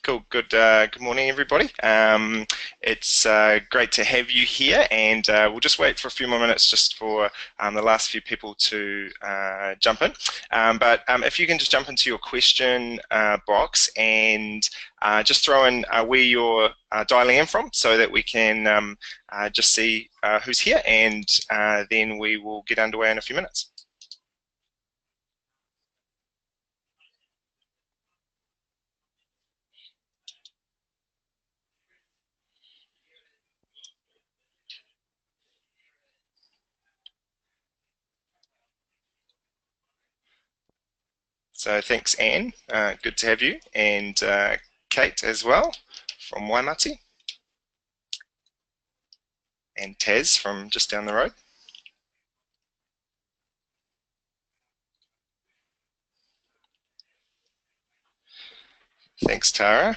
Cool. Good morning, everybody. It's great to have you here, and we'll just wait for a few more minutes just for the last few people to jump in. But if you can just jump into your question box and just throw in where you're dialing in from, so that we can just see who's here, and then we will get underway in a few minutes. So thanks, Anne. Good to have you, and Kate as well from Waimati, and Taz from just down the road. Thanks, Tara.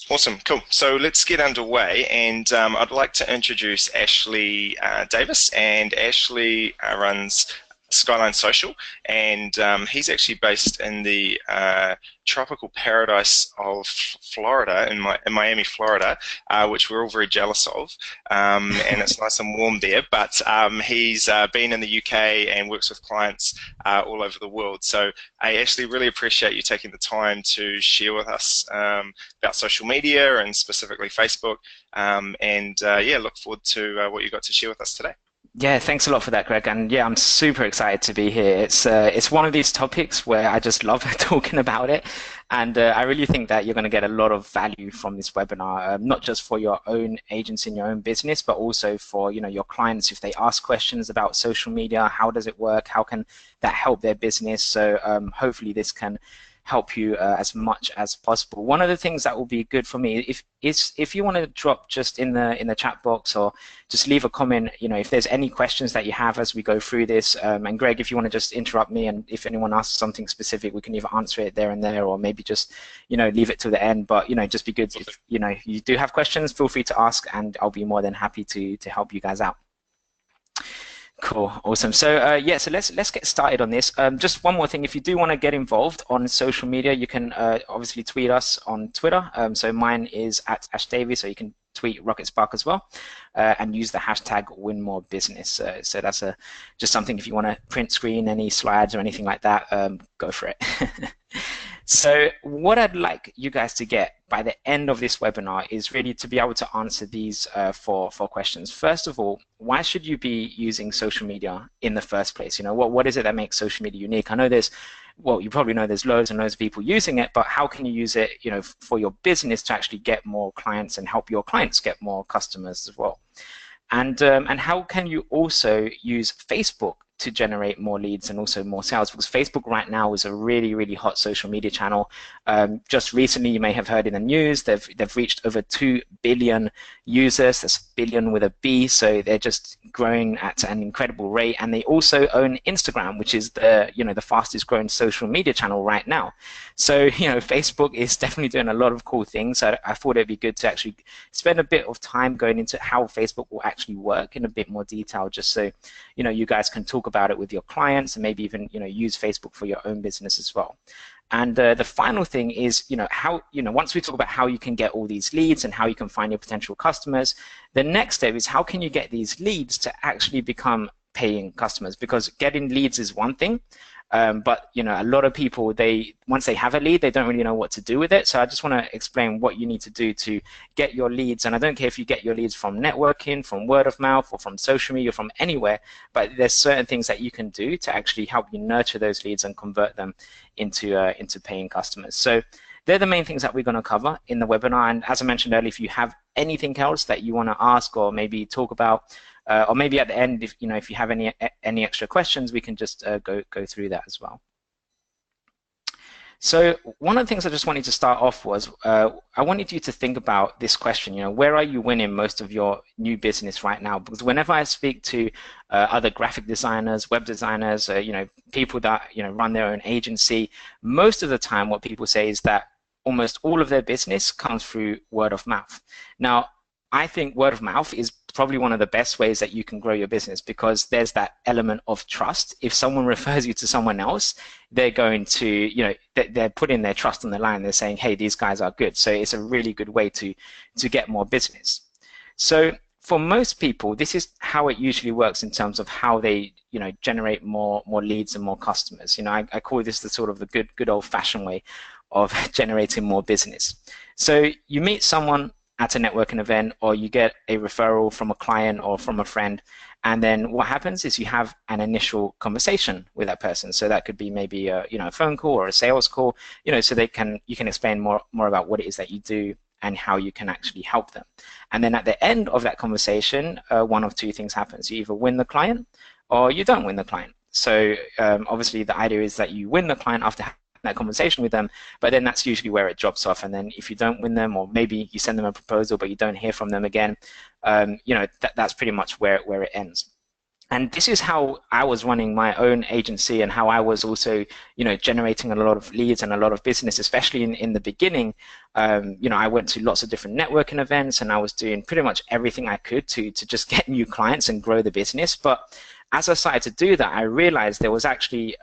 Awesome, cool. So let's get underway, and I'd like to introduce Ashley Davis, and Ashley runs Skyline Social, and he's actually based in the tropical paradise of Florida, in Miami, Florida, which we're all very jealous of, and it's nice and warm there. But he's been in the UK and works with clients all over the world. So I actually really appreciate you taking the time to share with us about social media and specifically Facebook, and yeah, look forward to what you got to share with us today. Yeah, thanks a lot for that, Greg. And yeah, I'm super excited to be here. It's one of these topics where I just love talking about it. And I really think that you're going to get a lot of value from this webinar, not just for your own agency in your own business, but also for your clients. If they ask questions about social media, how does it work? How can that help their business? So hopefully this can help you as much as possible. One of the things that will be good for me if you want to drop just in the chat box, or just leave a comment, if there's any questions that you have as we go through this, and Greg, if you want to just interrupt me, and if anyone asks something specific, we can either answer it there and there, or maybe just leave it to the end. But just be good if you do have questions, feel free to ask, and I'll be more than happy to help you guys out. Cool, awesome. So yeah, so let's get started on this. Just one more thing: if you do want to get involved on social media, you can obviously tweet us on Twitter. So mine is @AshDavies, so you can tweet Rocketspark as well, and use the hashtag #WinMoreBusiness. So that's just something, if you want to print screen any slides or anything like that, go for it. So what I'd like you guys to get by the end of this webinar is really to be able to answer these four questions. First of all, why should you be using social media in the first place? What is it that makes social media unique? I know you probably know there's loads and loads of people using it, but how can you use it, for your business to actually get more clients and help your clients get more customers as well? And how can you also use Facebook to generate more leads and also more sales? Because Facebook right now is a really, really hot social media channel. Just recently, you may have heard in the news, they've reached over 2 billion users. That's billion with a B, so they're just growing at an incredible rate. And they also own Instagram, which is the fastest growing social media channel right now. So Facebook is definitely doing a lot of cool things. I thought it'd be good to actually spend a bit of time going into how Facebook will actually work in a bit more detail, just so you guys can talk about it with your clients, and maybe even use Facebook for your own business as well. And the final thing is how once we talk about how you can get all these leads and how you can find your potential customers, the next step is how can you get these leads to actually become paying customers? Because getting leads is one thing, but a lot of people, once they have a lead, they don't really know what to do with it. So I just want to explain what you need to do to get your leads. And I don't care if you get your leads from networking, from word of mouth, or from social media, from anywhere, but there's certain things that you can do to actually help you nurture those leads and convert them into paying customers. So they're the main things that we're going to cover in the webinar. And as I mentioned earlier, if you have anything else that you want to ask or maybe talk about, or maybe at the end, if you have any extra questions, we can just go through that as well. So one of the things I just wanted to start off was I wanted you to think about this question, where are you winning most of your new business right now? Because whenever I speak to other graphic designers, web designers, people that, run their own agency, most of the time what people say is that almost all of their business comes through word of mouth. Now, I think word of mouth is probably one of the best ways that you can grow your business because there's that element of trust. If someone refers you to someone else, they're going to, they're putting their trust on the line. They're saying, hey, these guys are good. So it's a really good way to get more business. So for most people, this is how it usually works in terms of how they, generate more leads and more customers. I call this the sort of the good old-fashioned way of generating more business. So you meet someone at a networking event, or you get a referral from a client or from a friend, and then what happens is you have an initial conversation with that person. So that could be maybe a phone call or a sales call, so you can explain more about what it is that you do and how you can actually help them. And then at the end of that conversation, one of two things happens: you either win the client or you don't win the client. So obviously the idea is that you win the client after that conversation with them, but then that's usually where it drops off. And then if you don't win them, or maybe you send them a proposal but you don't hear from them again, that's pretty much where it ends. And this is how I was running my own agency and how I was also, generating a lot of leads and a lot of business, especially in the beginning. I went to lots of different networking events and I was doing pretty much everything I could to just get new clients and grow the business. But as I started to do that, I realized there was actually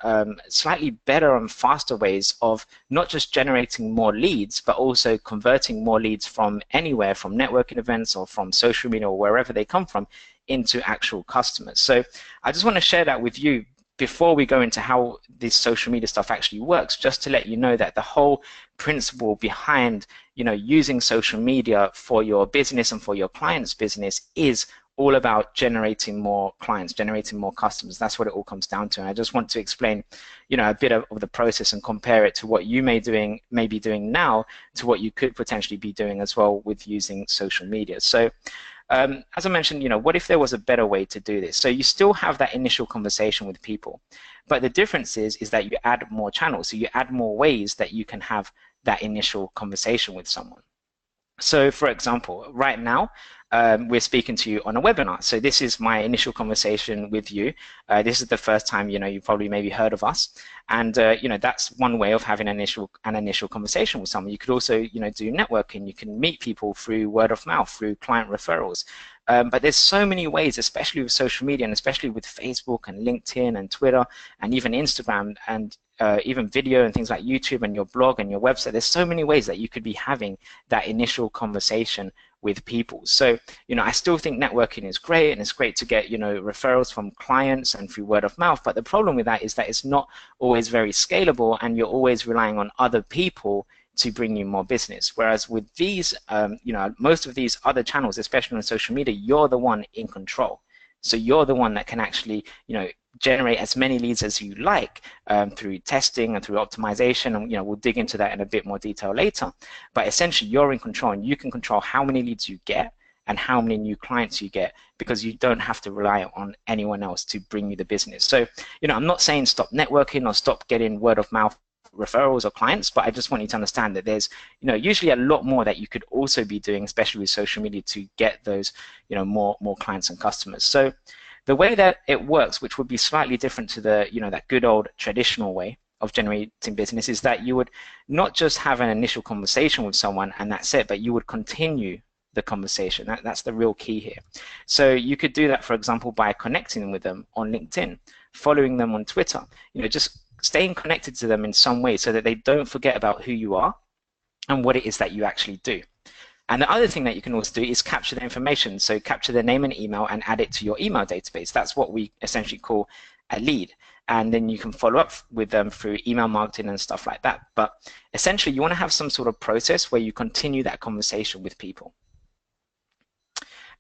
slightly better and faster ways of not just generating more leads, but also converting more leads from anywhere, from networking events or from social media or wherever they come from, into actual customers. So I just want to share that with you before we go into how this social media stuff actually works, just to let you know that the whole principle behind, using social media for your business and for your client's business is all about generating more clients, generating more customers. That's what it all comes down to. And I just want to explain, a bit of the process and compare it to what you may be doing now to what you could potentially be doing as well with using social media. So as I mentioned, what if there was a better way to do this? So you still have that initial conversation with people, but the difference is that you add more channels. So you add more ways that you can have that initial conversation with someone. So for example, right now, we're speaking to you on a webinar. So this is my initial conversation with you. This is the first time, you probably maybe heard of us. And, that's one way of having an initial conversation with someone. You could also, do networking. You can meet people through word of mouth, through client referrals. But there's so many ways, especially with social media and especially with Facebook and LinkedIn and Twitter and even Instagram and even video and things like YouTube and your blog and your website. There's so many ways that you could be having that initial conversation with people. So, I still think networking is great and it's great to get, referrals from clients and through word of mouth. But the problem with that is that it's not always very scalable and you're always relying on other people to bring you more business. Whereas with these, most of these other channels, especially on social media, you're the one in control. So you're the one that can actually, generate as many leads as you like through testing and through optimization. And we'll dig into that in a bit more detail later. But essentially, you're in control, and you can control how many leads you get and how many new clients you get, because you don't have to rely on anyone else to bring you the business. So, I'm not saying stop networking or stop getting word of mouth referrals or clients, but I just want you to understand that there's, usually a lot more that you could also be doing, especially with social media, to get those, more clients and customers. So the way that it works, which would be slightly different to the, that good old traditional way of generating business, is that you would not just have an initial conversation with someone and that's it, but you would continue the conversation. That's the real key here. So you could do that, for example, by connecting with them on LinkedIn, following them on Twitter, just staying connected to them in some way so that they don't forget about who you are and what it is that you actually do. And the other thing that you can also do is capture the information. So capture their name and email and add it to your email database. That's what we essentially call a lead. And then you can follow up with them through email marketing and stuff like that. But essentially, you want to have some sort of process where you continue that conversation with people.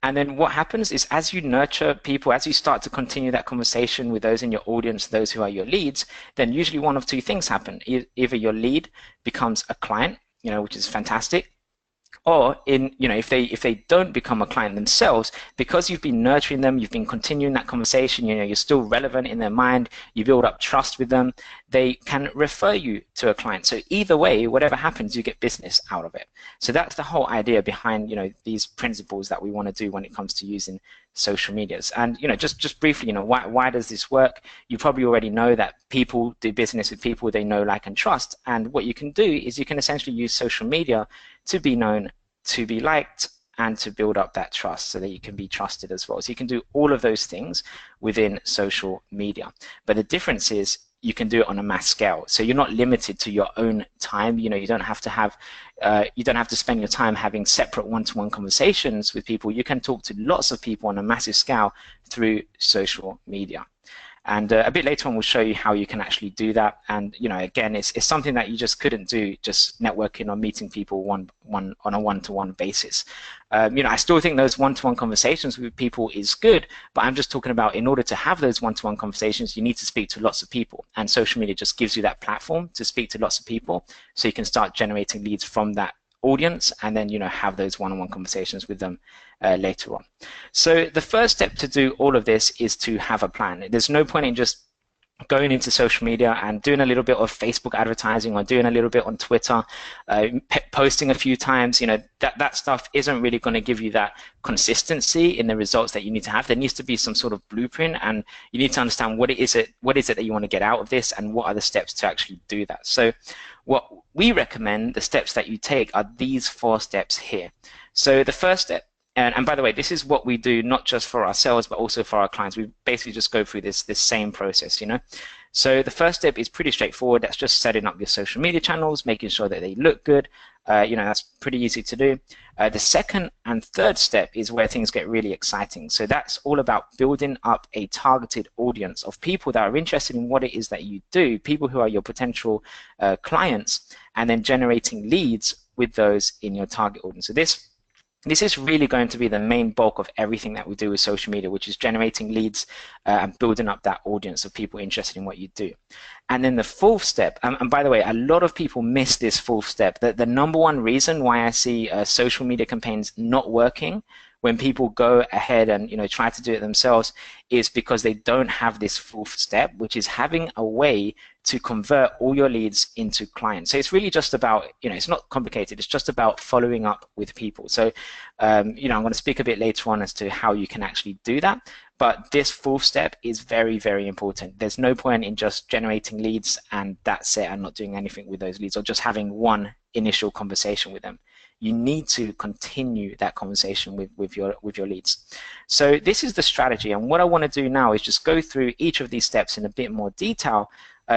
And then what happens is, as you nurture people, as you start to continue that conversation with those in your audience, those who are your leads, then usually one of two things happen. Either your lead becomes a client, which is fantastic, Or if they don't become a client themselves, because you've been nurturing them, you've been continuing that conversation, you're still relevant in their mind, you build up trust with them, they can refer you to a client. So either way, whatever happens, you get business out of it. So that's the whole idea behind these principles that we want to do when it comes to using social medias. And just briefly, why does this work? You probably already know that people do business with people they know, like, and trust. And what you can do is you can essentially use social media to be known, to be liked, and to build up that trust so that you can be trusted as well. So you can do all of those things within social media. But the difference is you can do it on a mass scale. So you're not limited to your own time. You don't have to spend your time having separate one-to-one conversations with people. You can talk to lots of people on a massive scale through social media. And a bit later on, we'll show you how you can actually do that. And again, it's something that you just couldn't do just networking or meeting people on a one-to-one basis. I still think those one-to-one conversations with people is good, but I'm just talking about in order to have those one-to-one conversations, you need to speak to lots of people. And social media just gives you that platform to speak to lots of people, so you can start generating leads from that audience, and then have those one-on-one conversations with them later on. So the first step to do all of this is to have a plan. There's no point in just going into social media and doing a little bit of Facebook advertising or doing a little bit on Twitter, posting a few times. That stuff isn't really going to give you that consistency in the results that you need to have. There needs to be some sort of blueprint, and you need to understand what is it that you want to get out of this, and what are the steps to actually do that. So what we recommend, the steps that you take, are these 4 steps here. So the first step, and by the way, this is what we do not just for ourselves, but also for our clients. We basically just go through this same process, So the first step is pretty straightforward. That's just setting up your social media channels, making sure that they look good. That's pretty easy to do. The second and third step is where things get really exciting. So that's all about building up a targeted audience of people that are interested in what it is that you do, people who are your potential clients, and then generating leads with those in your target audience. So this is really going to be the main bulk of everything that we do with social media, which is generating leads and building up that audience of people interested in what you do. And then the 4th step, and by the way, a lot of people miss this 4th step. The number one reason why I see social media campaigns not working when people go ahead and try to do it themselves is because they don't have this 4th step, which is having a way to convert all your leads into clients. So it's really just about, it's not complicated. It's just about following up with people. So, I'm going to speak a bit later on as to how you can actually do that. But this 4th step is very, very important. There's no point in just generating leads and that's it, and not doing anything with those leads, or just having one initial conversation with them. You need to continue that conversation with your leads. So this is the strategy, and what I want to do now is just go through each of these steps in a bit more detail,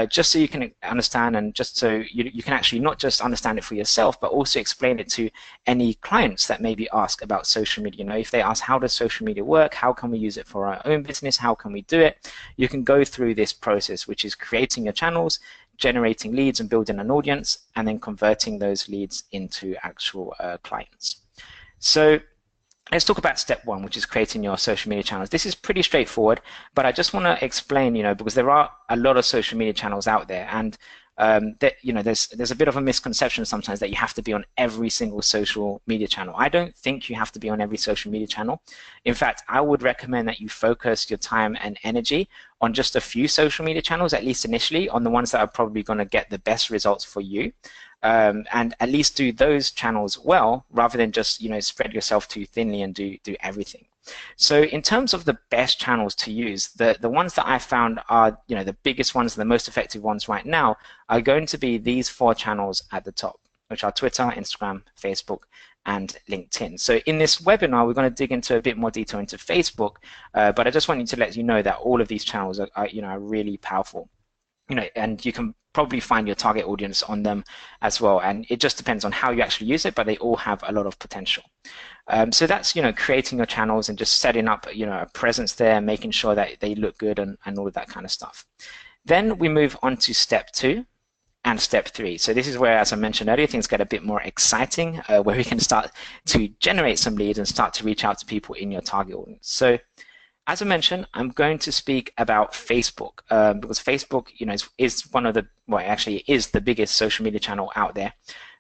just so you can understand, and just so you can actually not just understand it for yourself, but also explain it to any clients that maybe ask about social media. If they ask, how does social media work? How can we use it for our own business? How can we do it? You can go through this process, which is creating your channels, generating leads and building an audience, and then converting those leads into actual clients. So let's talk about step 1, which is creating your social media channels. This is pretty straightforward, but I just want to explain, because there are a lot of social media channels out there, and there's a bit of a misconception sometimes that you have to be on every single social media channel. I don't think you have to be on every social media channel. In fact, I would recommend that you focus your time and energy on just a few social media channels, at least initially, on the ones that are probably going to get the best results for you. And at least do those channels well, rather than just spread yourself too thinly and do everything. So in terms of the best channels to use, the ones that I found are the biggest ones, the most effective ones right now, are going to be these 4 channels at the top, which are Twitter, Instagram, Facebook, and LinkedIn. So in this webinar, we're going to dig into a bit more detail into Facebook, but I just wanted to let you know that all of these channels are really powerful. And you can probably find your target audience on them as well. And it just depends on how you actually use it, but they all have a lot of potential. So that's, creating your channels and just setting up, a presence there, making sure that they look good and all of that kind of stuff. Then we move on to step 2 and step 3. So this is where, as I mentioned earlier, things get a bit more exciting, where we can start to generate some leads and start to reach out to people in your target audience. So as I mentioned, I'm going to speak about Facebook, because Facebook, is one of the, well, actually is the biggest social media channel out there.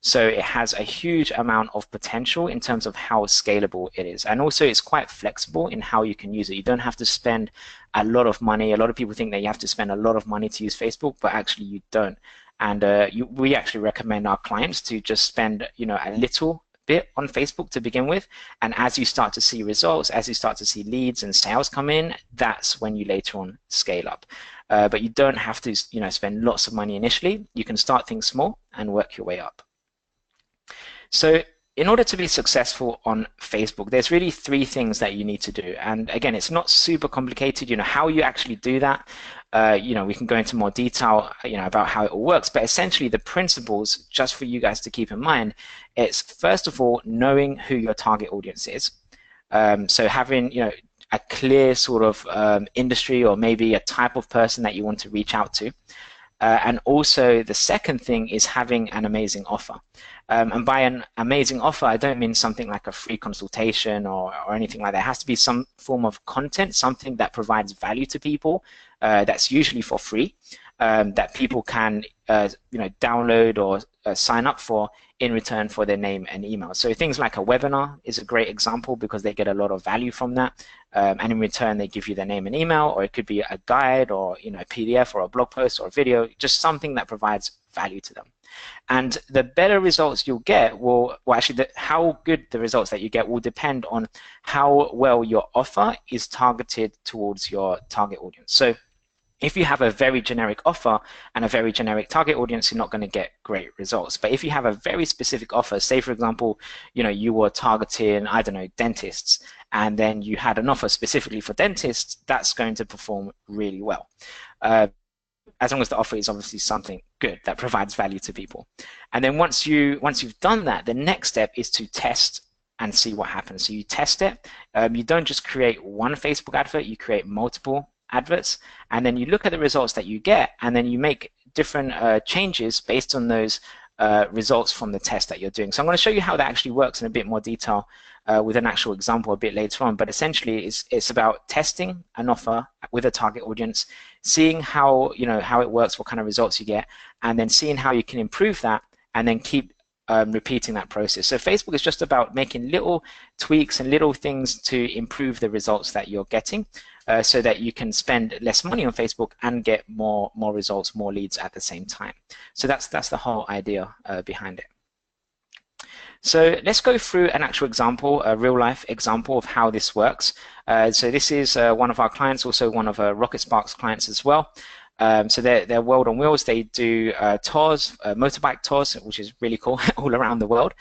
So it has a huge amount of potential in terms of how scalable it is. And also it's quite flexible in how you can use it. You don't have to spend a lot of money. A lot of people think that you have to spend a lot of money to use Facebook, but actually you don't. And we actually recommend our clients to just spend, a little bit on Facebook to begin with. And as you start to see results, as you start to see leads and sales come in, that's when you later on scale up. But you don't have to, spend lots of money initially. You can start things small and work your way up. So in order to be successful on Facebook, there's really three things that you need to do. And again, it's not super complicated, how you actually do that. We can go into more detail, about how it all works, but essentially the principles, just for you guys to keep in mind, it's first of all, knowing who your target audience is. So having, a clear sort of industry or maybe a type of person that you want to reach out to. And also the second thing is having an amazing offer. And by an amazing offer, I don't mean something like a free consultation or anything like that. It has to be some form of content, something that provides value to people. That's usually for free, that people can download or sign up for in return for their name and email. So things like a webinar is a great example because they get a lot of value from that. And in return, they give you their name and email, or it could be a guide or a PDF or a blog post or a video, just something that provides value to them. And the better results you'll get how good the results that you get will depend on how well your offer is targeted towards your target audience. So if you have a very generic offer and a very generic target audience, you're not going to get great results. But if you have a very specific offer, say for example, you were targeting, I don't know, dentists, and then you had an offer specifically for dentists, that's going to perform really well. As long as the offer is obviously something good that provides value to people. And then once you've done that, the next step is to test and see what happens. So you test it. You don't just create one Facebook advert, you create multiple adverts, and then you look at the results that you get, and then you make different changes based on those results from the test that you're doing. So I'm going to show you how that actually works in a bit more detail with an actual example a bit later on. But essentially, it's about testing an offer with a target audience, seeing how it works, what kind of results you get, and then seeing how you can improve that, and then keep repeating that process. So Facebook is just about making little tweaks and little things to improve the results that you're getting, so that you can spend less money on Facebook and get more results, more leads at the same time. So that's the whole idea behind it. So let's go through an actual example, a real-life example of how this works. So this is one of our clients, also one of Rocketspark's clients as well. So they're World on Wheels. They do tours, motorbike tours, which is really cool, all around the world.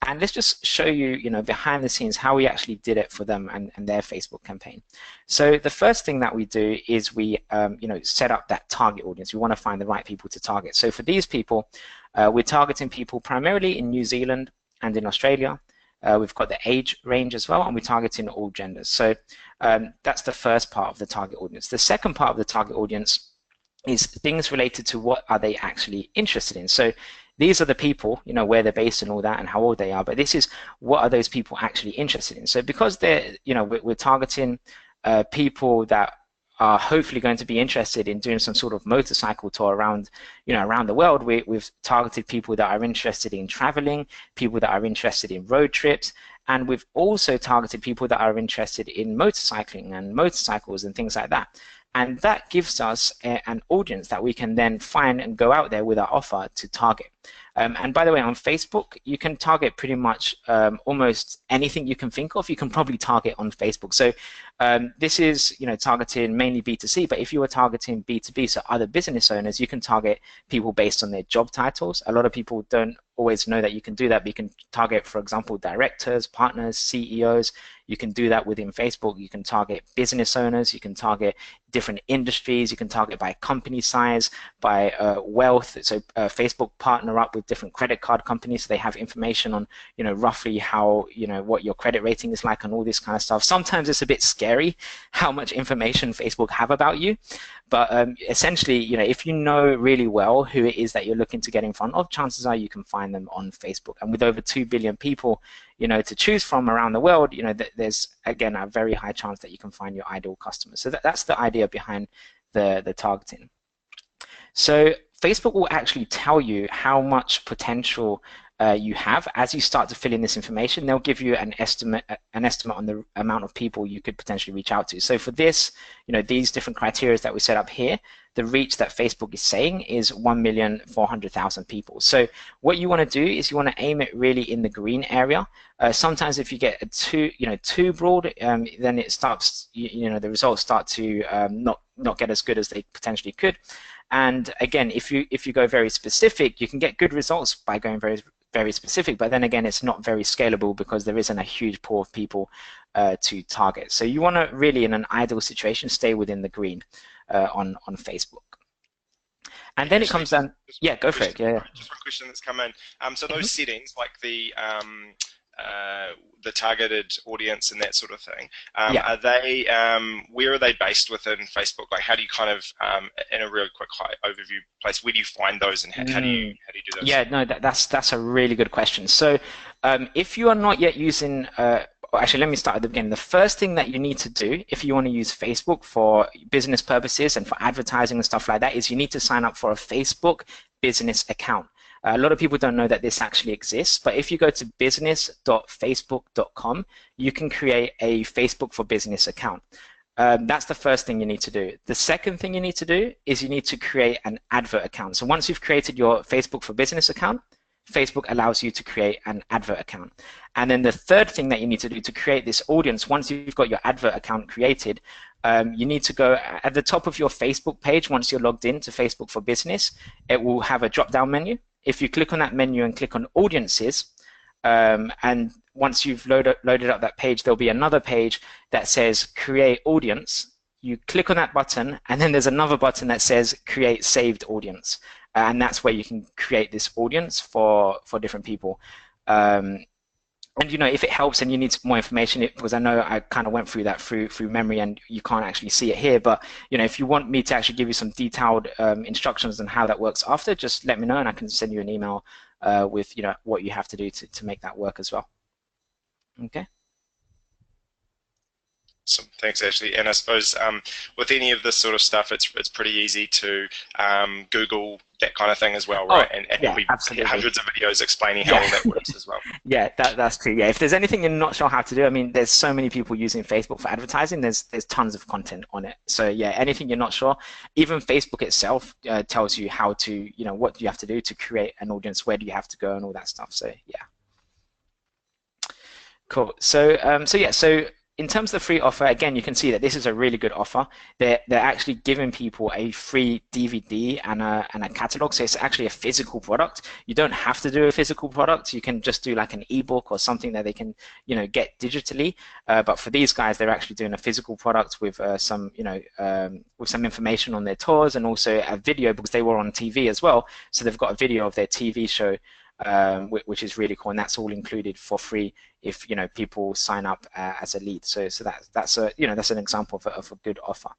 And let's just show you, behind the scenes how we actually did it for them and their Facebook campaign. So the first thing that we do is we, set up that target audience. We want to find the right people to target. So for these people, we're targeting people primarily in New Zealand and in Australia. We've got the age range as well, and we're targeting all genders. So that's the first part of the target audience. The second part of the target audience is things related to what are they actually interested in. So these are the people, where they're based and all that and how old they are, but this is what are those people actually interested in. So because they're, we're targeting people that are hopefully going to be interested in doing some sort of motorcycle tour around, around the world, we've targeted people that are interested in traveling, people that are interested in road trips, and we've also targeted people that are interested in motorcycling and motorcycles and things like that. And that gives us an audience that we can then find and go out there with our offer to target. And by the way, on Facebook, you can target pretty much almost anything you can think of. You can probably target on Facebook. So this is, targeting mainly B2C, but if you were targeting B2B, so other business owners, you can target people based on their job titles. A lot of people don't always know that you can do that, but you can target, for example, directors, partners, CEOs. You can do that within Facebook. You can target business owners. You can target different industries. You can target by company size, by wealth. So Facebook partner up with different credit card companies, so they have information on, roughly how, what your credit rating is like and all this kind of stuff. Sometimes it's a bit scary how much information Facebook have about you. But essentially, if you know really well who it is that you're looking to get in front of, chances are you can find them on Facebook. And with over 2 billion people, to choose from around the world, there's, again, a very high chance that you can find your ideal customers. So that's the idea behind the targeting. So Facebook will actually tell you how much potential you have. As you start to fill in this information, they'll give you an estimate on the amount of people you could potentially reach out to. So for this, these different criteria that we set up here, the reach that Facebook is saying is 1,400,000 people. So what you want to do is you want to aim it really in the green area. Sometimes if you get too broad, then it starts, the results start to not get as good as they potentially could. And again, if you go very specific, you can get good results by going very specific, but then again, it's not very scalable because there isn't a huge pool of people to target. So you want to really, in an ideal situation, stay within the green on Facebook. And then it comes down. Yeah, go for it. Yeah. Just one question that's come in. So those settings, like the targeted audience and that sort of thing, are they? Where are they based within Facebook? Like, how do you kind of, in a really quick high overview place, where do you find those, and how do you do those? Yeah, no, that's a really good question. So, if you are not yet using actually, let me start at the beginning. The first thing that you need to do if you want to use Facebook for business purposes and for advertising and stuff like that is you need to sign up for a Facebook business account. A lot of people don't know that this actually exists, but if you go to business.facebook.com, you can create a Facebook for Business account. That's the first thing you need to do. The second thing you need to do is you need to create an advert account. So once you've created your Facebook for Business account, Facebook allows you to create an advert account. And then the third thing that you need to do to create this audience, once you've got your advert account created, you need to go at the top of your Facebook page. Once you're logged in to Facebook for Business, it will have a drop-down menu. If you click on that menu and click on Audiences, and once you've loaded up that page, there'll be another page that says Create Audience. You click on that button, and then there's another button that says Create Saved Audience. And that's where you can create this audience for different people. And if it helps and you need more information, because I know I kind of went through that through memory and you can't actually see it here, but if you want me to actually give you some detailed instructions on how that works after, just let me know and I can send you an email with what you have to do to make that work as well. Okay. Awesome. Thanks, Ashley. And I suppose with any of this sort of stuff, it's pretty easy to Google that kind of thing as well, right? And yeah, we absolutely. hundreds of videos explaining how all that works as well. Yeah, that's true. Yeah, if there's anything you're not sure how to do, I mean, there's so many people using Facebook for advertising. There's tons of content on it. So yeah, anything you're not sure, even Facebook itself tells you how to, what do you have to do to create an audience, where do you have to go, and all that stuff. So yeah. Cool. So in terms of the free offer, again, you can see that this is a really good offer. They're actually giving people a free DVD and a catalog, so it's actually a physical product. You don't have to do a physical product. You can just do like an ebook or something that they can, get digitally. But for these guys, they're actually doing a physical product with some information on their tours and also a video because they were on TV as well. So they've got a video of their TV show. Which is really cool, and that's all included for free if people sign up as a lead. So that's an example of a good offer.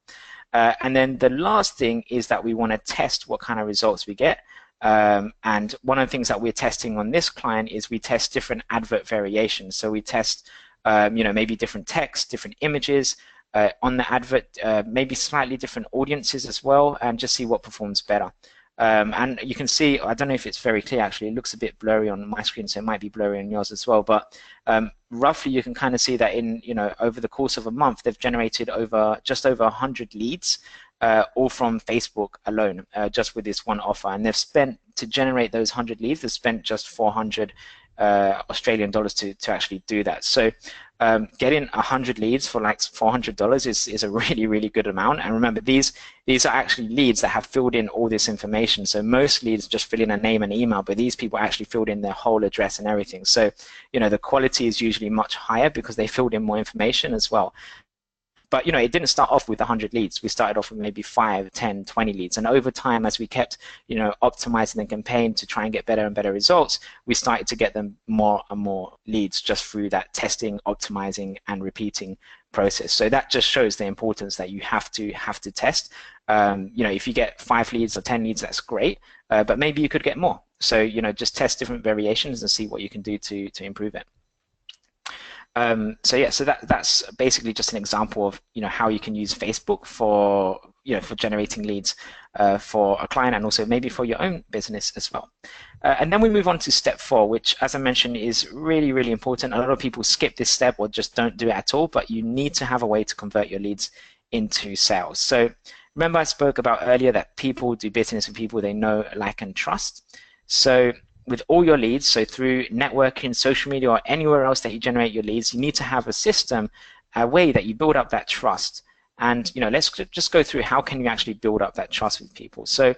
And then the last thing is that we want to test what kind of results we get. And one of the things that we're testing on this client is we test different advert variations. So we test maybe different text, different images on the advert, maybe slightly different audiences as well, and just see what performs better. And you can see, I don't know if it's very clear actually, it looks a bit blurry on my screen, so it might be blurry on yours as well, but roughly you can kind of see that in, over the course of a month, they've generated just over 100 leads, all from Facebook alone, just with this one offer. And they've spent, to generate those 100 leads, they've spent just 400 Australian dollars to actually do that. So getting 100 leads for like $400 is a really, really good amount. And remember, these are actually leads that have filled in all this information. So most leads just fill in a name and email, but these people actually filled in their whole address and everything. So, the quality is usually much higher because they filled in more information as well. But it didn't start off with 100 leads. We started off with maybe 5, 10, 20 leads. And over time, as we kept optimizing the campaign to try and get better and better results, we started to get them more and more leads just through that testing, optimizing, and repeating process. So that just shows the importance that you have to test. If you get 5 leads or 10 leads, that's great. But maybe you could get more. So just test different variations and see what you can do to improve it. So that's basically just an example of how you can use Facebook for for generating leads. for a client and also maybe for your own business as well. And then we move on to step 4, which, as I mentioned, is really, really important. A lot of people skip this step or just don't do it at all, but you need to have a way to convert your leads into sales. So remember I spoke about earlier that people do business with people they know, like, and trust. So with all your leads, so through networking, social media, or anywhere else that you generate your leads, you need to have a system, a way that you build up that trust. And let's just go through how can you actually build up that trust with people. So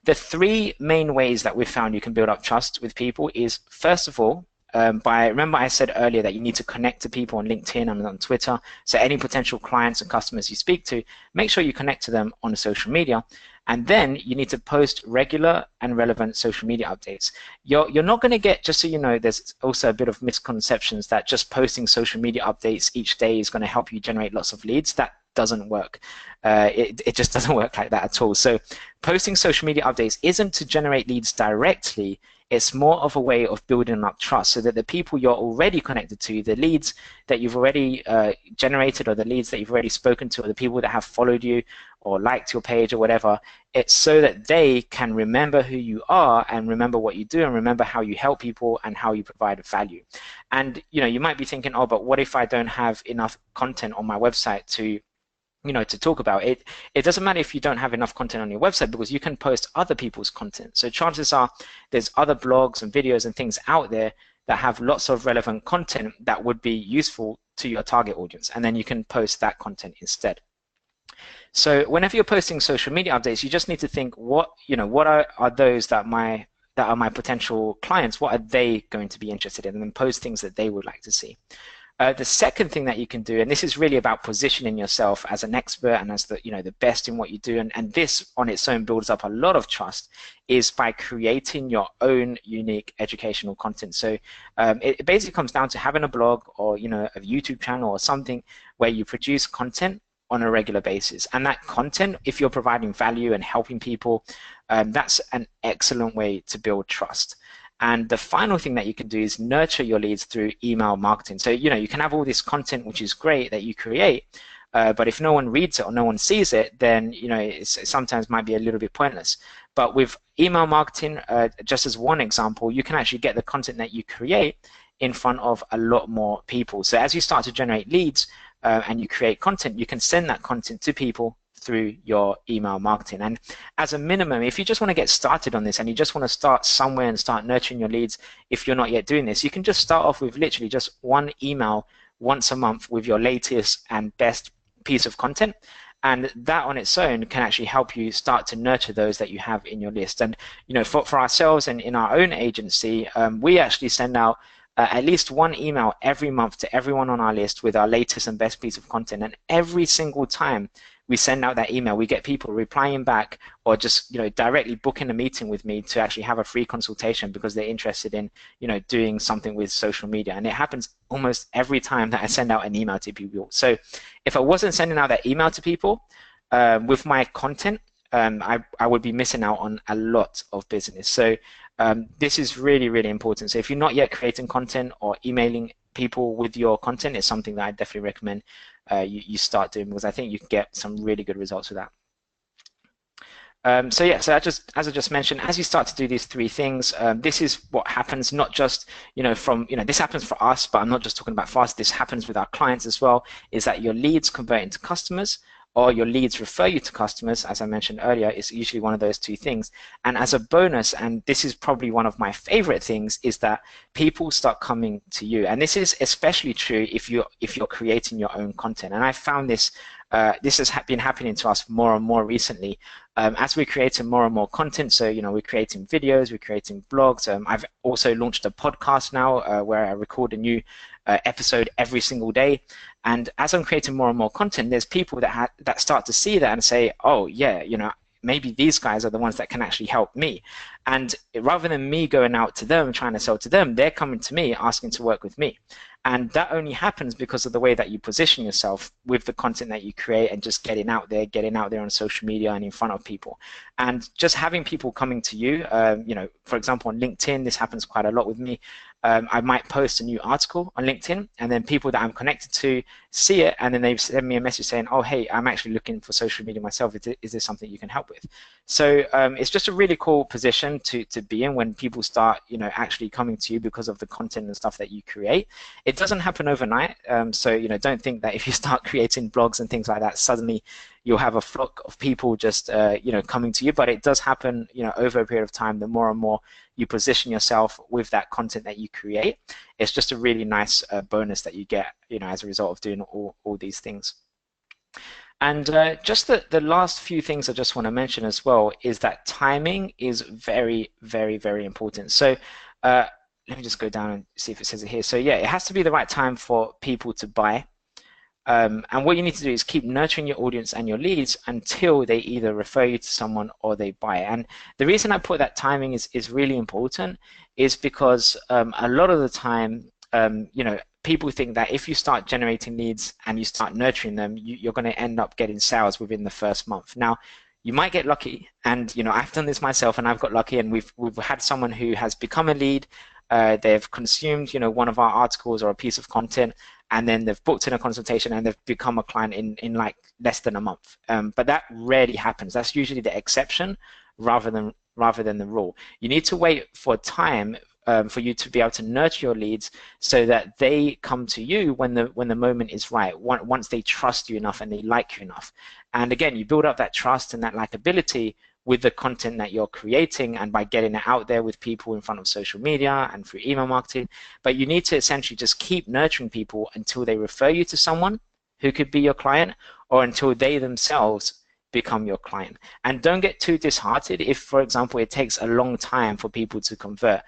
the 3 main ways that we've found you can build up trust with people is, first of all, remember I said earlier that you need to connect to people on LinkedIn and on Twitter. So any potential clients and customers you speak to, make sure you connect to them on social media. And then you need to post regular and relevant social media updates. You're not going to get, just so you know, there's also a bit of misconceptions that just posting social media updates each day is going to help you generate lots of leads. That doesn't work. It just doesn't work like that at all. So posting social media updates isn't to generate leads directly. It's more of a way of building up trust so that the people you're already connected to, the leads that you've already generated, or the leads that you've already spoken to, or the people that have followed you or liked your page or whatever, it's so that they can remember who you are and remember what you do and remember how you help people and how you provide value. And you might be thinking, oh, but what if I don't have enough content on my website to talk about it? It doesn't matter if you don't have enough content on your website, because you can post other people's content. So chances are there's other blogs and videos and things out there that have lots of relevant content that would be useful to your target audience, and then you can post that content instead. So whenever you're posting social media updates, you just need to think, what are those that are my potential clients, what are they going to be interested in, and then post things that they would like to see. The second thing that you can do, and this is really about positioning yourself as an expert and as the best in what you do, and this on its own builds up a lot of trust, is by creating your own unique educational content. So it basically comes down to having a blog or a YouTube channel or something where you produce content on a regular basis. And that content, if you're providing value and helping people, that's an excellent way to build trust. And the final thing that you can do is nurture your leads through email marketing. So, you can have all this content, which is great, that you create, but if no one reads it or no one sees it, then, it sometimes might be a little bit pointless. But with email marketing, just as one example, you can actually get the content that you create in front of a lot more people. So as you start to generate leads and you create content, you can send that content to people through your email marketing. And as a minimum, if you just want to get started on this and you just want to start somewhere and start nurturing your leads, if you're not yet doing this, you can just start off with literally just one email once a month with your latest and best piece of content. And that on its own can actually help you start to nurture those that you have in your list. And for ourselves and in our own agency, we actually send out at least one email every month to everyone on our list with our latest and best piece of content. And every single time we send out that email, we get people replying back or just directly booking a meeting with me to actually have a free consultation because they're interested in doing something with social media. And it happens almost every time that I send out an email to people. So if I wasn't sending out that email to people with my content, I would be missing out on a lot of business. So this is really, really important. So if you're not yet creating content or emailing people with your content, it's something that I definitely recommend you start doing, because I think you can get some really good results with that. So as I just mentioned, as you start to do these 3 things, this is what happens, not just this happens for us, but I'm not just talking about for us. This happens with our clients as well, is that your leads convert into customers, or your leads refer you to customers. As I mentioned earlier, it's usually one of those 2 things. And as a bonus, and this is probably one of my favorite things, is that people start coming to you. And this is especially true if you're creating your own content. And I found this this has been happening to us more and more recently as we're creating more and more content. So we're creating videos, we're creating blogs. I've also launched a podcast now where I record a new episode every single day. And as I'm creating more and more content, there's people that start to see that and say, oh yeah, maybe these guys are the ones that can actually help me. And rather than me going out to them trying to sell to them, they're coming to me asking to work with me. And that only happens because of the way that you position yourself with the content that you create and just getting out there on social media and in front of people. And just having people coming to you, for example, on LinkedIn, this happens quite a lot with me. I might post a new article on LinkedIn, and then people that I'm connected to see it, and then they send me a message saying, oh, hey, I'm actually looking for social media myself. Is this something you can help with? So it's just a really cool position to be in when people start, actually coming to you because of the content and stuff that you create. It doesn't happen overnight. So, don't think that if you start creating blogs and things like that, suddenly you'll have a flock of people just, coming to you. But it does happen, over a period of time. The more and more you position yourself with that content that you create, it's just a really nice bonus that you get, as a result of doing all these things. And just the last few things I just want to mention as well is that timing is very, very, very important. So let me just go down and see if it says it here. So yeah, it has to be the right time for people to buy. And what you need to do is keep nurturing your audience and your leads until they either refer you to someone or they buy. And the reason I put that timing is really important is because a lot of the time, people think that if you start generating leads and you start nurturing them, you're going to end up getting sales within the first month. Now, you might get lucky, and I've done this myself, and I've got lucky, and we've had someone who has become a lead. They've consumed, one of our articles or a piece of content, and then they've booked in a consultation and they've become a client in like less than a month. But that rarely happens. That's usually the exception rather than the rule. You need to wait for time for you to be able to nurture your leads so that they come to you when the moment is right, once they trust you enough and they like you enough. And again, you build up that trust and that likability with the content that you're creating and by getting it out there with people in front of social media and through email marketing. But you need to essentially just keep nurturing people until they refer you to someone who could be your client, or until they themselves become your client. And don't get too disheartened if, for example, it takes a long time for people to convert.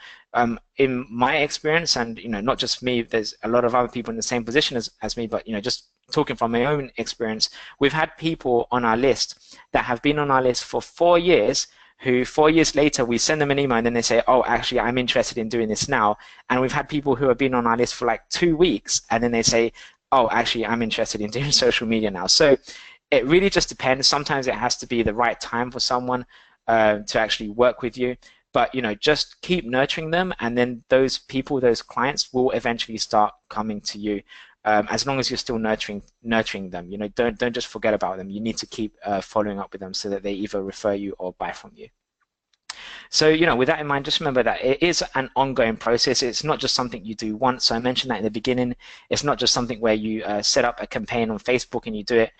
In my experience, and not just me, there's a lot of other people in the same position as me, but just talking from my own experience, we've had people on our list that have been on our list for 4 years, who 4 years later we send them an email and then they say, oh, actually I'm interested in doing this now. And we've had people who have been on our list for like 2 weeks and then they say, oh, actually I'm interested in doing social media now. So it really just depends. Sometimes it has to be the right time for someone to actually work with you. But just keep nurturing them, and then those people, those clients, will eventually start coming to you. As long as you're still nurturing them, don't just forget about them. You need to keep following up with them so that they either refer you or buy from you. So, with that in mind, just remember that it is an ongoing process. It's not just something you do once. So I mentioned that in the beginning. It's not just something where you set up a campaign on Facebook and you do it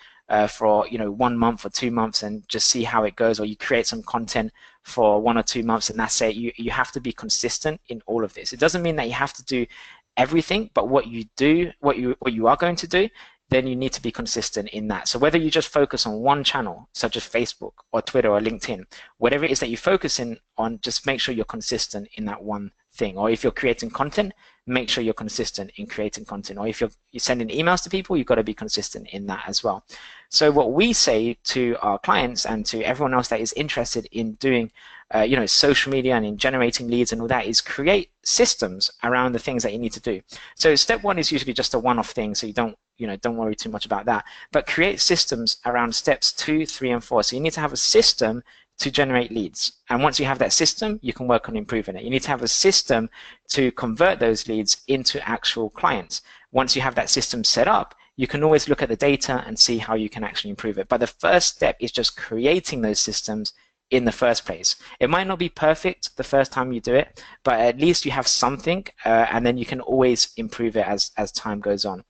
for 1 month or 2 months and just see how it goes, or you create some content for 1 or 2 months and that's it. You have to be consistent in all of this. It doesn't mean that you have to do everything, but what you do, what you are going to do, then you need to be consistent in that. So whether you just focus on one channel, such as Facebook or Twitter or LinkedIn, whatever it is that you focus on, just make sure you're consistent in that one thing. Or if you're creating content, make sure you're consistent in creating content. Or if you're sending emails to people, you've got to be consistent in that as well. So what we say to our clients and to everyone else that is interested in doing social media and in generating leads and all that is create systems around the things that you need to do. So step one is usually just a one-off thing, so you don't worry too much about that. But create systems around steps 2, 3, and 4. So you need to have a system to generate leads. And once you have that system, you can work on improving it. You need to have a system to convert those leads into actual clients. Once you have that system set up, you can always look at the data and see how you can actually improve it. But the first step is just creating those systems in the first place. It might not be perfect the first time you do it, but at least you have something, and then you can always improve it as time goes on.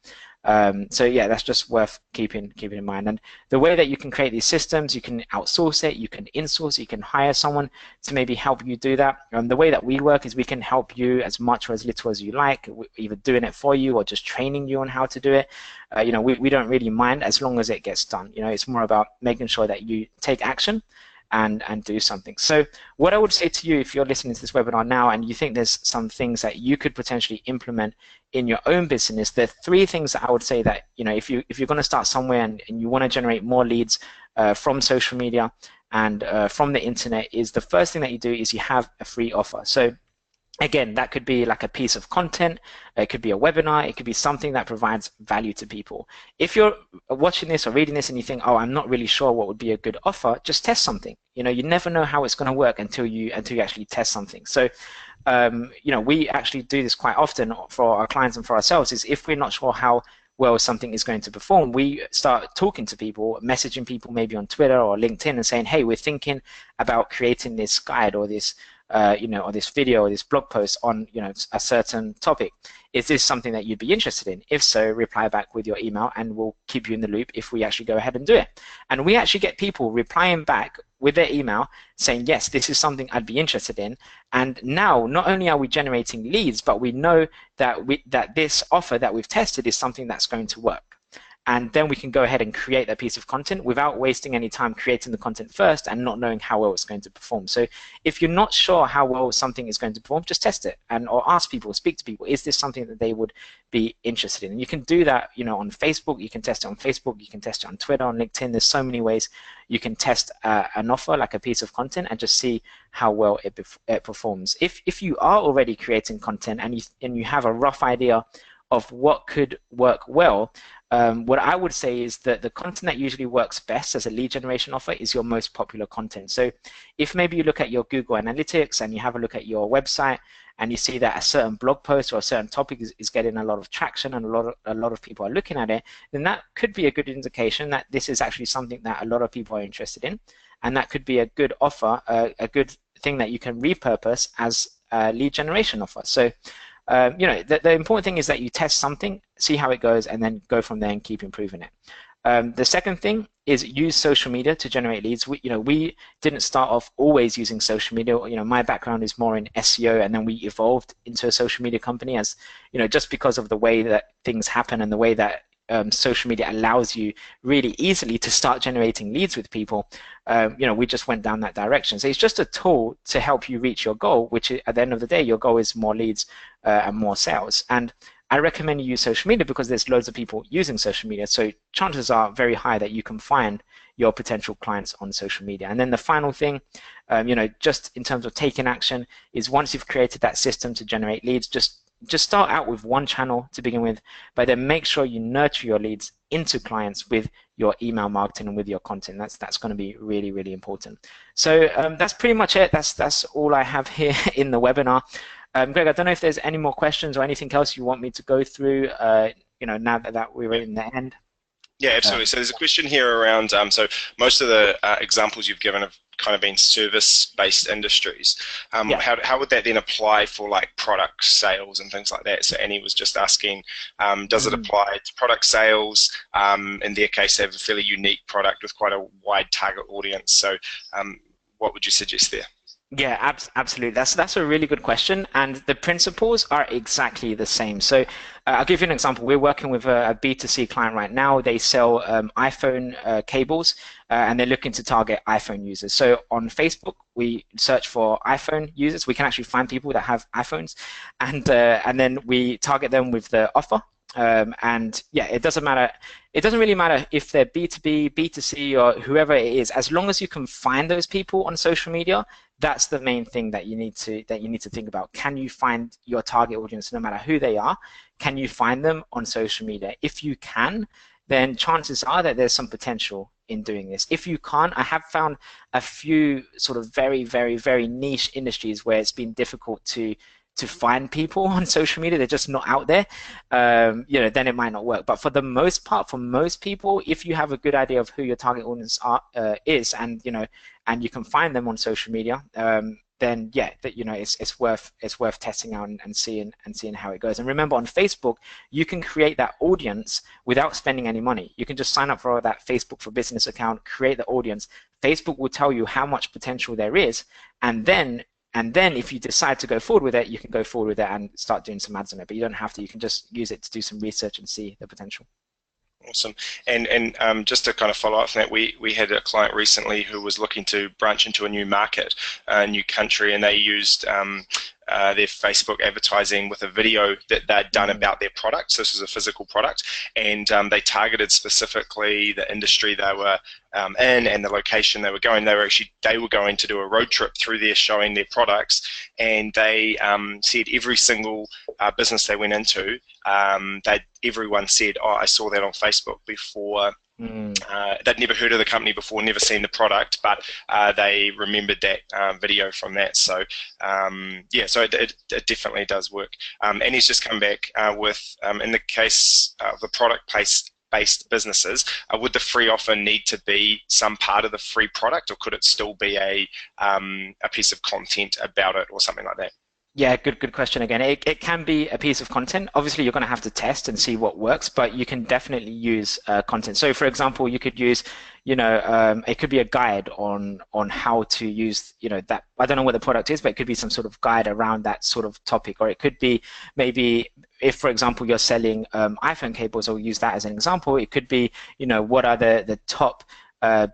So yeah, that's just worth keeping in mind. And the way that you can create these systems, you can outsource it, you can insource it, you can hire someone to maybe help you do that. And the way that we work is we can help you as much or as little as you like, either doing it for you or just training you on how to do it. We don't really mind as long as it gets done. It's more about making sure that you take action and do something. So what I would say to you, if you're listening to this webinar now and you think there's some things that you could potentially implement in your own business, there are 3 things that I would say that, if you're going to start somewhere and you want to generate more leads from social media and from the internet, is the first thing that you do is you have a free offer. So again, that could be like a piece of content, it could be a webinar, it could be something that provides value to people. If you're watching this or reading this and you think, oh, I'm not really sure what would be a good offer, just test something. You never know how it's going to work until you actually test something. So we actually do this quite often for our clients and for ourselves, is if we're not sure how well something is going to perform, we start talking to people, messaging people maybe on Twitter or LinkedIn and saying, hey, we're thinking about creating this guide or this or this video or this blog post on, a certain topic. Is this something that you'd be interested in? If so, reply back with your email and we'll keep you in the loop if we actually go ahead and do it. And we actually get people replying back with their email saying, yes, this is something I'd be interested in. And now not only are we generating leads, but we know that this offer that we've tested is something that's going to work. And then we can go ahead and create that piece of content without wasting any time creating the content first and not knowing how well it's going to perform. So if you're not sure how well something is going to perform, just test it or ask people, speak to people. Is this something that they would be interested in? And you can do that, on Facebook. You can test it on Facebook. You can test it on Twitter, on LinkedIn. There's so many ways you can test an offer, like a piece of content, and just see how well it performs. If you are already creating content and you have a rough idea of what could work well, what I would say is that the content that usually works best as a lead generation offer is your most popular content. So if maybe you look at your Google Analytics and you have a look at your website and you see that a certain blog post or a certain topic is getting a lot of traction and a lot of people are looking at it, then that could be a good indication that this is actually something that a lot of people are interested in, and that could be a good offer, a good thing that you can repurpose as a lead generation offer. So the important thing is that you test something, see how it goes, and then go from there and keep improving it. The second thing is use social media to generate leads. We didn't start off always using social media. My background is more in SEO, and then we evolved into a social media company as, just because of the way that things happen and the way that social media allows you really easily to start generating leads with people. We just went down that direction. So it's just a tool to help you reach your goal, which at the end of the day, your goal is more leads and more sales. And I recommend you use social media because there's loads of people using social media. So chances are very high that you can find your potential clients on social media. And then the final thing, just in terms of taking action, is once you've created that system to generate leads, just start out with one channel to begin with, but then make sure you nurture your leads into clients with your email marketing and with your content. That's going to be really, really important. So that's pretty much it. That's all I have here in the webinar. Greg, I don't know if there's any more questions or anything else you want me to go through, now that we're in the end. Yeah, absolutely. So there's a question here around, so most of the examples you've given have kind of been service-based industries. How would that then apply for like product sales and things like that? So Annie was just asking, does it apply to product sales? In their case, they have a fairly unique product with quite a wide target audience. So what would you suggest there? Yeah, absolutely. That's a really good question, and the principles are exactly the same. So I'll give you an example. We're working with a B2C client right now. They sell iPhone cables, and they're looking to target iPhone users. So on Facebook, we search for iPhone users. We can actually find people that have iPhones, and then we target them with the offer. And yeah, it doesn't matter. It doesn't really matter if they're B2B, B2C, or whoever it is. As long as you can find those people on social media, that's the main thing that you need to think about. Can you find your target audience, no matter who they are? Can you find them on social media? If you can, then chances are that there's some potential in doing this. If you can't, I have found a few sort of very, very, very niche industries where it's been difficult to find people on social media. They're just not out there. Then it might not work. But for the most part, for most people, if you have a good idea of who your target audience is, and you can find them on social media, then yeah, it's worth testing out and seeing how it goes. And remember, on Facebook, you can create that audience without spending any money. You can just sign up for that Facebook for Business account, create the audience. Facebook will tell you how much potential there is, and then if you decide to go forward with it, you can go forward with it and start doing some ads on it. But you don't have to. You can just use it to do some research and see the potential. Awesome. And just to kind of follow up from that, we had a client recently who was looking to branch into a new market, a new country, and they used their Facebook advertising with a video that they'd done about their product. So this was a physical product, and they targeted specifically the industry they were in and the location they were going. They were going to do a road trip through there showing their products, and they said every single business they went into, everyone said, "Oh, I saw that on Facebook before Mm. They'd never heard of the company before, never seen the product, but they remembered that video from that. So yeah, so it definitely does work. And he's just come back with, in the case of the product-based businesses, would the free offer need to be some part of the free product, or could it still be a piece of content about it or something like that? Yeah, good question again. It can be a piece of content. Obviously, you're going to have to test and see what works, but you can definitely use content. So, for example, you could use, it could be a guide on how to use, that. I don't know what the product is, but it could be some sort of guide around that sort of topic, or it could be maybe if, for example, you're selling iPhone cables, or use that as an example. It could be, what are the top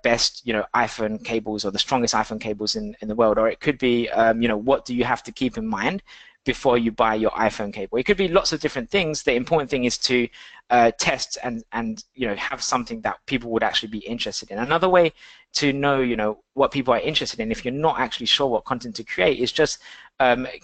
best, iPhone cables or the strongest iPhone cables in the world, or it could be, what do you have to keep in mind before you buy your iPhone cable? It could be lots of different things. The important thing is to test and have something that people would actually be interested in. Another way to know, what people are interested in, if you're not actually sure what content to create, is just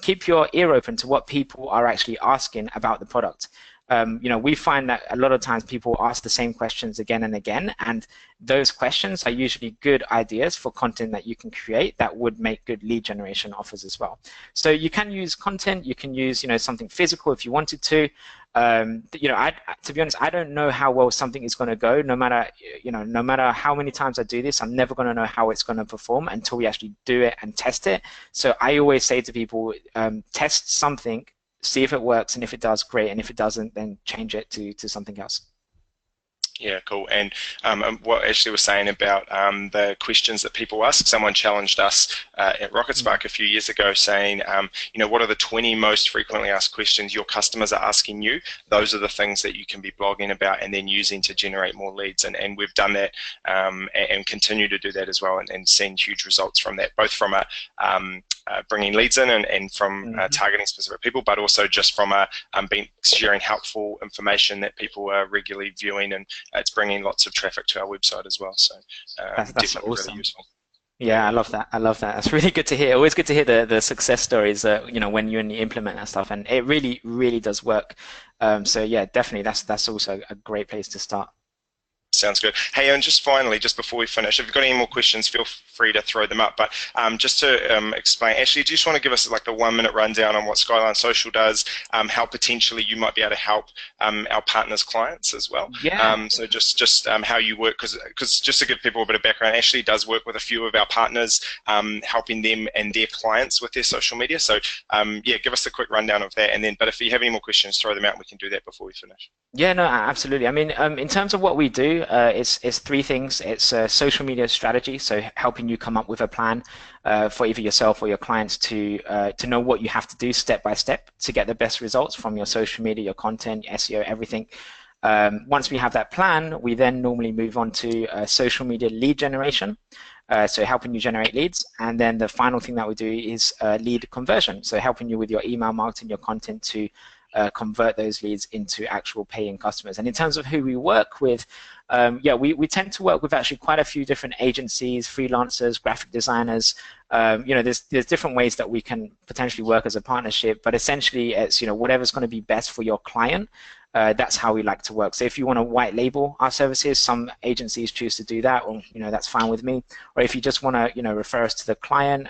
keep your ear open to what people are actually asking about the product. We find that a lot of times people ask the same questions again and again, and those questions are usually good ideas for content that you can create that would make good lead generation offers as well. So you can use content, you can use, something physical if you wanted to. To be honest, I don't know how well something is going to go. No matter how many times I do this, I'm never going to know how it's going to perform until we actually do it and test it. So I always say to people, test something, see if it works, and if it does, great, and if it doesn't, then change it to something else. Yeah, cool. And what Ashley was saying about the questions that people ask, someone challenged us at Rocketspark a few years ago saying, what are the 20 most frequently asked questions your customers are asking you? Those are the things that you can be blogging about and then using to generate more leads. And we've done that and continue to do that as well, and seen huge results from that, both from bringing leads in and from targeting specific people, but also just from sharing helpful information that people are regularly viewing, and it's bringing lots of traffic to our website as well. So That's definitely awesome. really useful. Yeah, I love that. I love that. That's really good to hear. Always good to hear the success stories, when you implement that stuff, and it really, really does work. So yeah, definitely, that's also a great place to start. Sounds good. Hey, and just finally, just before we finish, if you've got any more questions, feel free to throw them up. But just to explain, Ashley, do you just want to give us like the 1-minute rundown on what Skyline Social does, how potentially you might be able to help our partners' clients as well? Yeah. So just how you work, because just to give people a bit of background, Ashley does work with a few of our partners, helping them and their clients with their social media. So yeah, give us a quick rundown of that, and then, but if you have any more questions, throw them out, and we can do that before we finish. Yeah, no, absolutely. I mean, in terms of what we do, it's three things. It's social media strategy, so helping you come up with a plan for either yourself or your clients to know what you have to do step by step to get the best results from your social media, your content, your SEO, everything. Once we have that plan, we then normally move on to social media lead generation. So helping you generate leads, and then the final thing that we do is lead conversion. So helping you with your email marketing, your content to convert those leads into actual paying customers. And in terms of who we work with, yeah, we tend to work with actually quite a few different agencies, freelancers, graphic designers. There's different ways that we can potentially work as a partnership, but essentially it's whatever's going to be best for your client. That's how we like to work. So if you want to white label our services, some agencies choose to do that, or that's fine with me. Or if you just want to refer us to the client,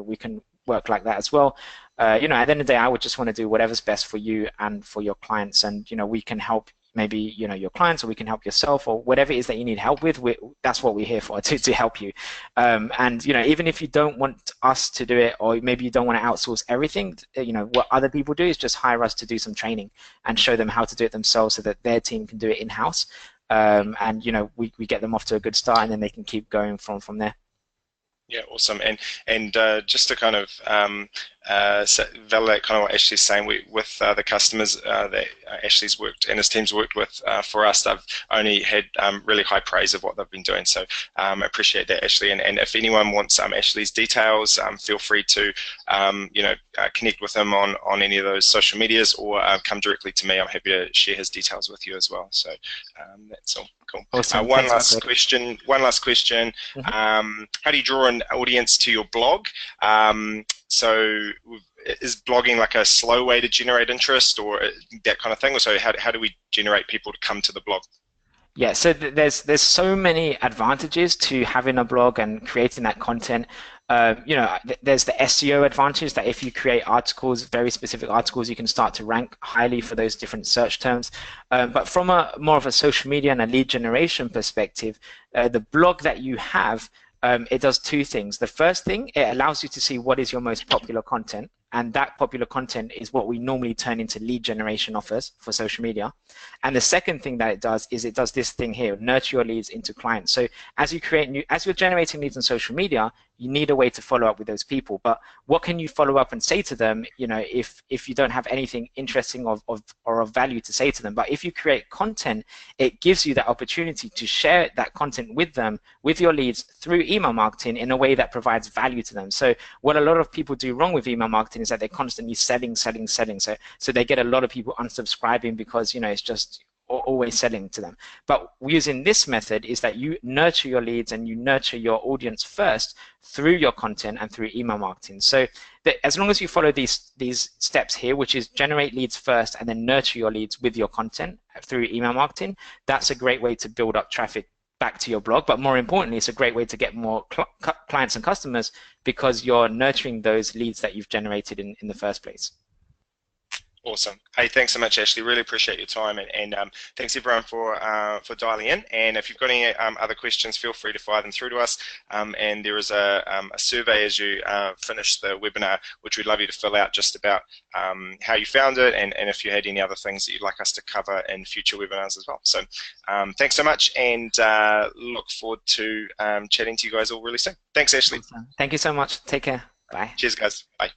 we can work like that as well. At the end of the day, I would just want to do whatever's best for you and for your clients, and we can help maybe your clients, or we can help yourself, or whatever it is that you need help with. That's what we're here for, to help you. And even if you don't want us to do it, or maybe you don't want to outsource everything, what other people do is just hire us to do some training and show them how to do it themselves, so that their team can do it in-house. And we get them off to a good start, and then they can keep going from there. Yeah, awesome. And just to kind of validate kind of what Ashley's saying, with the customers that Ashley's worked and his team's worked with for us, they've only had really high praise of what they've been doing. So I appreciate that, Ashley. And if anyone wants Ashley's details, feel free to connect with him on any of those social medias, or come directly to me. I'm happy to share his details with you as well. So that's all. Cool. Awesome. One last question. How do you draw an audience to your blog? So is blogging like a slow way to generate interest, or that kind of thing? Or so how do we generate people to come to the blog? Yeah, so there's so many advantages to having a blog and creating that content. There's the SEO advantage that if you create articles, very specific articles, you can start to rank highly for those different search terms. But from a more of a social media and a lead generation perspective, the blog that you have, it does two things. The first thing, it allows you to see what is your most popular content. And that popular content is what we normally turn into lead generation offers for social media. And the second thing that it does is it does this thing here, nurture your leads into clients. So as you're generating leads on social media, you need a way to follow up with those people. But what can you follow up and say to them, if you don't have anything interesting or of value to say to them? But if you create content, it gives you that opportunity to share that content with them, with your leads through email marketing in a way that provides value to them. So what a lot of people do wrong with email marketing is that they're constantly selling, selling, selling. So they get a lot of people unsubscribing because it's just always selling to them. But using this method is that you nurture your leads and you nurture your audience first through your content and through email marketing. So as long as you follow these steps here, which is generate leads first and then nurture your leads with your content through email marketing, that's a great way to build up traffic back to your blog. But more importantly, it's a great way to get more clients and customers because you're nurturing those leads that you've generated in the first place. Awesome. Hey, thanks so much, Ashley. Really appreciate your time, and thanks everyone for dialing in. And if you've got any other questions, feel free to fire them through to us. And there is a survey as you finish the webinar, which we'd love you to fill out just about how you found it, and if you had any other things that you'd like us to cover in future webinars as well. So thanks so much, and look forward to chatting to you guys all really soon. Thanks, Ashley. Awesome. Thank you so much. Take care. Bye. Cheers, guys. Bye.